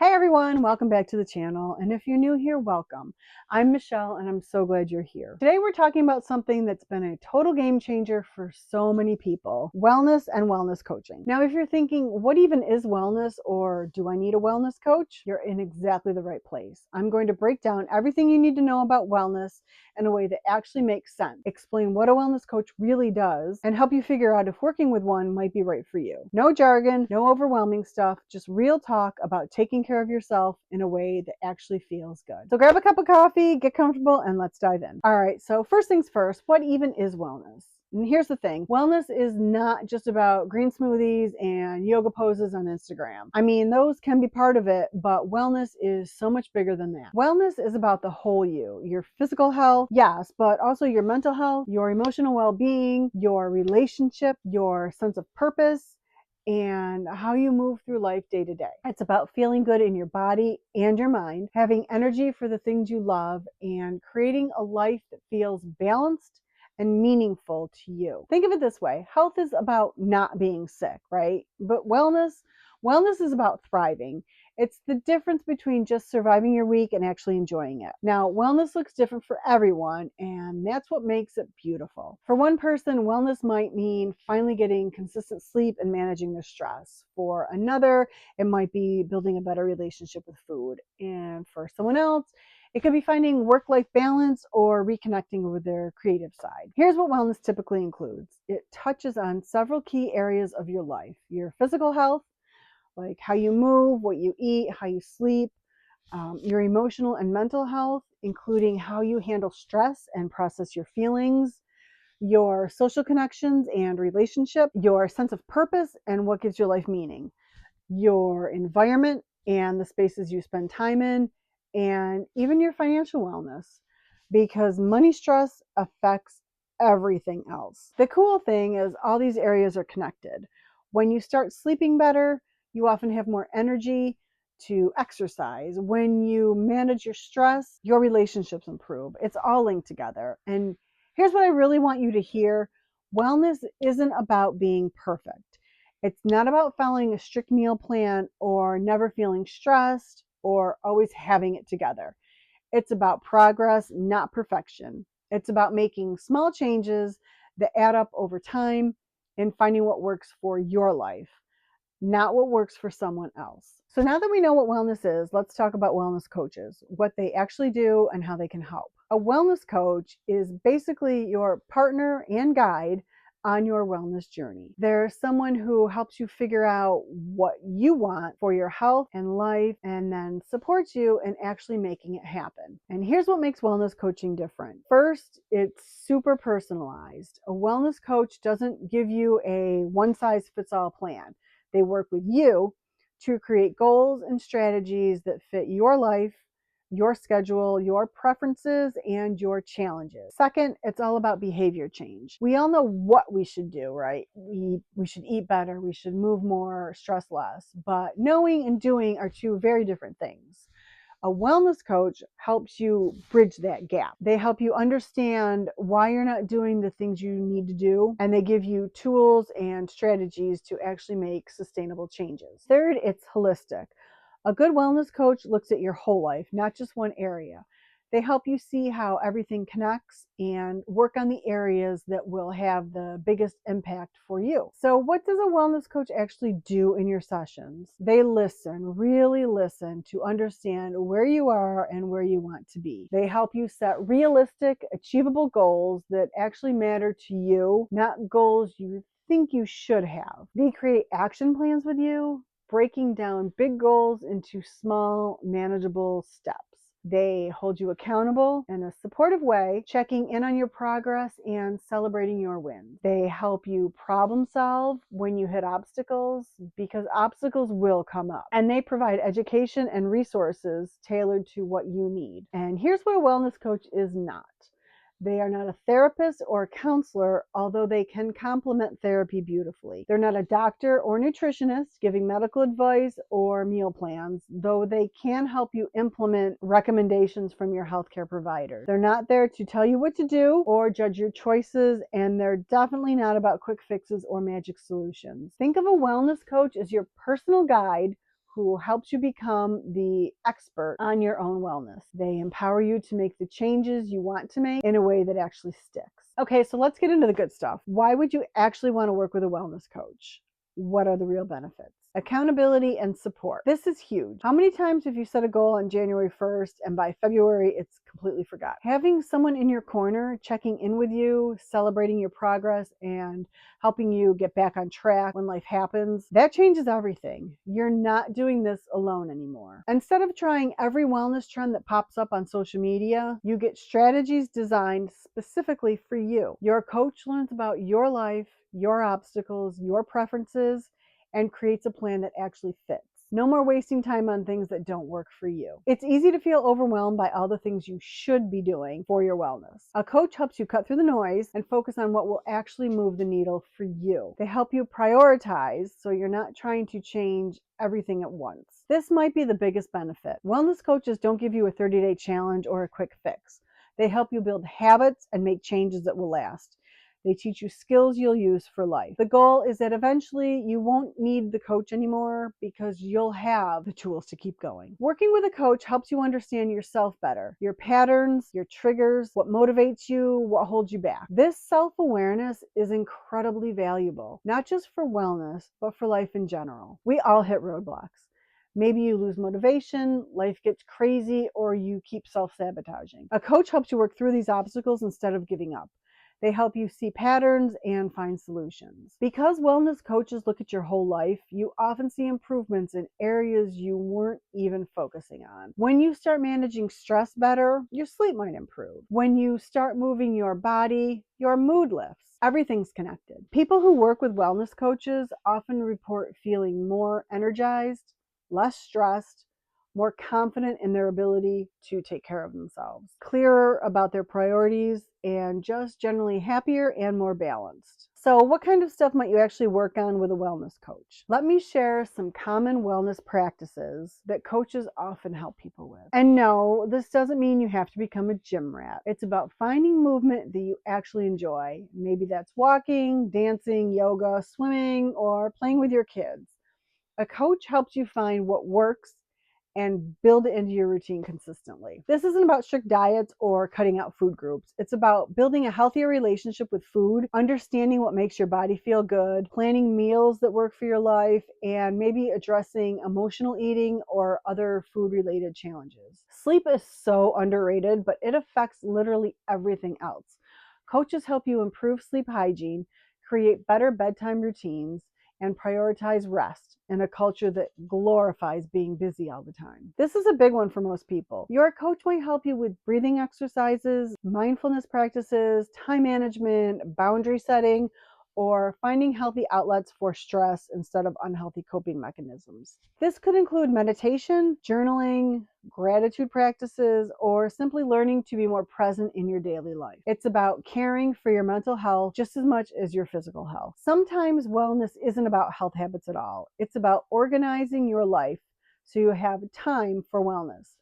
Hey everyone, welcome back to the channel. And if you're new here, welcome. I'm Michelle and I'm so glad you're here. Today we're talking about something that's been a total game changer for so many people, wellness and wellness coaching. Now, if you're thinking, what even is wellness or do I need a wellness coach? You're in exactly the right place. I'm going to break down everything you need to know about wellness in a way that actually makes sense, explain what a wellness coach really does, and help you figure out if working with one might be right for you. No jargon, no overwhelming stuff, just real talk about taking care of yourself in a way that actually feels good. So grab a cup of coffee, get comfortable, and let's dive in. All right, so first things first, what even is wellness? And here's the thing, wellness is not just about green smoothies and yoga poses on Instagram. I mean, those can be part of it, but wellness is so much bigger than that. Wellness is about the whole you, your physical health, yes, but also your mental health, your emotional well-being, your relationship, your sense of purpose, and how you move through life day to day. It's about feeling good in your body and your mind, having energy for the things you love, and creating a life that feels balanced and meaningful to you. Think of it this way. Health is about not being sick, right? But wellness is about thriving. It's the difference between just surviving your week and actually enjoying it. Now, wellness looks different for everyone, and that's what makes it beautiful. For one person, wellness might mean finally getting consistent sleep and managing their stress. For another, it might be building a better relationship with food. And for someone else, it could be finding work-life balance or reconnecting with their creative side. Here's what wellness typically includes. It touches on several key areas of your life: your physical health, like how you move, what you eat, how you sleep, your emotional and mental health, including how you handle stress and process your feelings, your social connections and relationship, your sense of purpose and what gives your life meaning, your environment and the spaces you spend time in, and even your financial wellness, because money stress affects everything else. The cool thing is all these areas are connected. When you start sleeping better, you often have more energy to exercise. When you manage your stress, your relationships improve. It's all linked together. And here's what I really want you to hear. Wellness isn't about being perfect. It's not about following a strict meal plan or never feeling stressed or always having it together. It's about progress, not perfection. It's about making small changes that add up over time and finding what works for your life, not what works for someone else. So now that we know what wellness is, let's talk about wellness coaches, what they actually do and how they can help. A wellness coach is basically your partner and guide on your wellness journey. They're someone who helps you figure out what you want for your health and life and then supports you in actually making it happen. And here's what makes wellness coaching different. First, it's super personalized. A wellness coach doesn't give you a one-size-fits-all plan. They work with you to create goals and strategies that fit your life, your schedule, your preferences, and your challenges. Second, it's all about behavior change. We all know what we should do, right? We should eat better, we should move more, stress less, but knowing and doing are two very different things. A wellness coach helps you bridge that gap. They help you understand why you're not doing the things you need to do, and they give you tools and strategies to actually make sustainable changes. Third, it's holistic. A good wellness coach looks at your whole life, not just one area. They help you see how everything connects and work on the areas that will have the biggest impact for you. So what does a wellness coach actually do in your sessions? They listen, really listen to understand where you are and where you want to be. They help you set realistic, achievable goals that actually matter to you, not goals you think you should have. They create action plans with you, breaking down big goals into small, manageable steps. They hold you accountable in a supportive way, checking in on your progress and celebrating your wins. They help you problem solve when you hit obstacles, because obstacles will come up. And they provide education and resources tailored to what you need. And here's what a wellness coach is not. They are not a therapist or a counselor, although they can complement therapy beautifully. They're not a doctor or nutritionist giving medical advice or meal plans, though they can help you implement recommendations from your healthcare provider. They're not there to tell you what to do or judge your choices, and they're definitely not about quick fixes or magic solutions. Think of a wellness coach as your personal guide who helps you become the expert on your own wellness. They empower you to make the changes you want to make in a way that actually sticks. Okay, so let's get into the good stuff. Why would you actually want to work with a wellness coach? What are the real benefits? Accountability and support. This is huge. How many times have you set a goal on January 1st and by February it's completely forgot? Having someone in your corner checking in with you, celebrating your progress, and helping you get back on track when life happens, that changes everything. You're not doing this alone anymore. Instead of trying every wellness trend that pops up on social media, you get strategies designed specifically for you. Your coach learns about your life, your obstacles, your preferences, and creates a plan that actually fits. No more wasting time on things that don't work for you. It's easy to feel overwhelmed by all the things you should be doing for your wellness. A coach helps you cut through the noise and focus on what will actually move the needle for you. They help you prioritize so you're not trying to change everything at once. This might be the biggest benefit. Wellness coaches don't give you a 30-day challenge or a quick fix. They help you build habits and make changes that will last. They teach you skills you'll use for life. The goal is that eventually you won't need the coach anymore because you'll have the tools to keep going. Working with a coach helps you understand yourself better, your patterns, your triggers, what motivates you, what holds you back. This self-awareness is incredibly valuable, not just for wellness, but for life in general. We all hit roadblocks. Maybe you lose motivation, life gets crazy, or you keep self-sabotaging. A coach helps you work through these obstacles instead of giving up. They help you see patterns and find solutions. Because wellness coaches look at your whole life, you often see improvements in areas you weren't even focusing on. When you start managing stress better, your sleep might improve. When you start moving your body, your mood lifts. Everything's connected. People who work with wellness coaches often report feeling more energized, less stressed, more confident in their ability to take care of themselves, clearer about their priorities, and just generally happier and more balanced. So what kind of stuff might you actually work on with a wellness coach? Let me share some common wellness practices that coaches often help people with. And no, this doesn't mean you have to become a gym rat. It's about finding movement that you actually enjoy. Maybe that's walking, dancing, yoga, swimming, or playing with your kids. A coach helps you find what works and build it into your routine consistently. This isn't about strict diets or cutting out food groups. It's about building a healthier relationship with food, understanding what makes your body feel good, planning meals that work for your life, and maybe addressing emotional eating or other food-related challenges. Sleep is so underrated, but it affects literally everything else. Coaches help you improve sleep hygiene, create better bedtime routines, and prioritize rest in a culture that glorifies being busy all the time. This is a big one for most people. Your coach might help you with breathing exercises, mindfulness practices, time management, boundary setting, or finding healthy outlets for stress instead of unhealthy coping mechanisms. This could include meditation, journaling, gratitude practices, or simply learning to be more present in your daily life. It's about caring for your mental health just as much as your physical health. Sometimes wellness isn't about health habits at all. It's about organizing your life so you have time for wellness.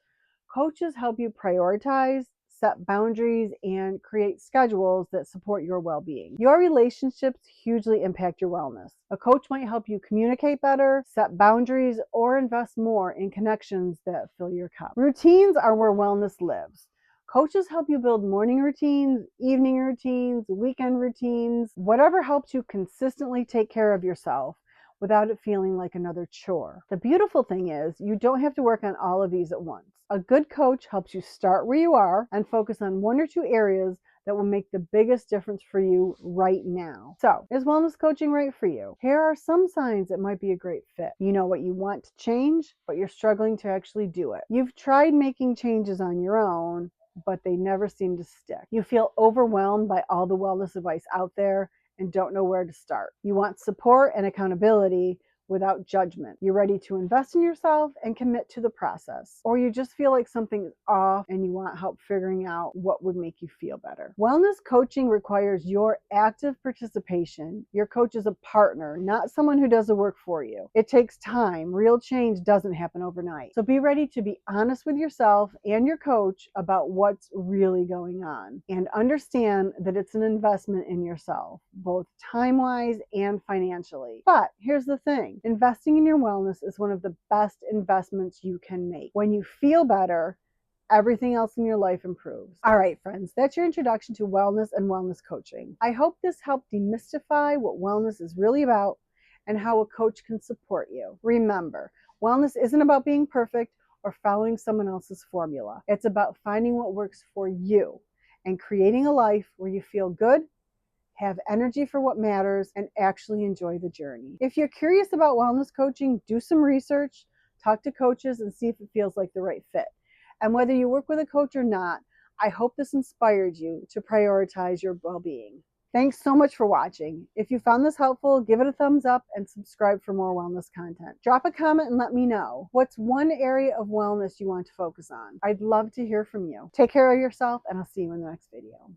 Coaches help you prioritize, set boundaries, and create schedules that support your well-being. Your relationships hugely impact your wellness. A coach might help you communicate better, set boundaries, or invest more in connections that fill your cup. Routines are where wellness lives. Coaches help you build morning routines, evening routines, weekend routines, whatever helps you consistently take care of yourself without it feeling like another chore. The beautiful thing is you don't have to work on all of these at once. A good coach helps you start where you are and focus on one or two areas that will make the biggest difference for you right now. So, is wellness coaching right for you? Here are some signs it might be a great fit. You know what you want to change, but you're struggling to actually do it. You've tried making changes on your own, but they never seem to stick. You feel overwhelmed by all the wellness advice out there and don't know where to start. You want support and accountability without judgment. You're ready to invest in yourself and commit to the process. Or you just feel like something is off and you want help figuring out what would make you feel better. Wellness coaching requires your active participation. Your coach is a partner, not someone who does the work for you. It takes time. Real change doesn't happen overnight. So be ready to be honest with yourself and your coach about what's really going on. And understand that it's an investment in yourself, both time-wise and financially. But here's the thing. coaching. Investing in your wellness is one of the best investments you can make. When you feel better, everything else in your life improves. All right, friends, that's your introduction to wellness and wellness coaching. I hope this helped demystify what wellness is really about and how a coach can support you. Remember, wellness isn't about being perfect or following someone else's formula. It's about finding what works for you and creating a life where you feel good, have energy for what matters, and actually enjoy the journey. If you're curious about wellness coaching, do some research, talk to coaches, and see if it feels like the right fit. And whether you work with a coach or not, I hope this inspired you to prioritize your well-being. Thanks so much for watching. If you found this helpful, give it a thumbs up and subscribe for more wellness content. Drop a comment and let me know what's one area of wellness you want to focus on. I'd love to hear from you. Take care of yourself, and I'll see you in the next video.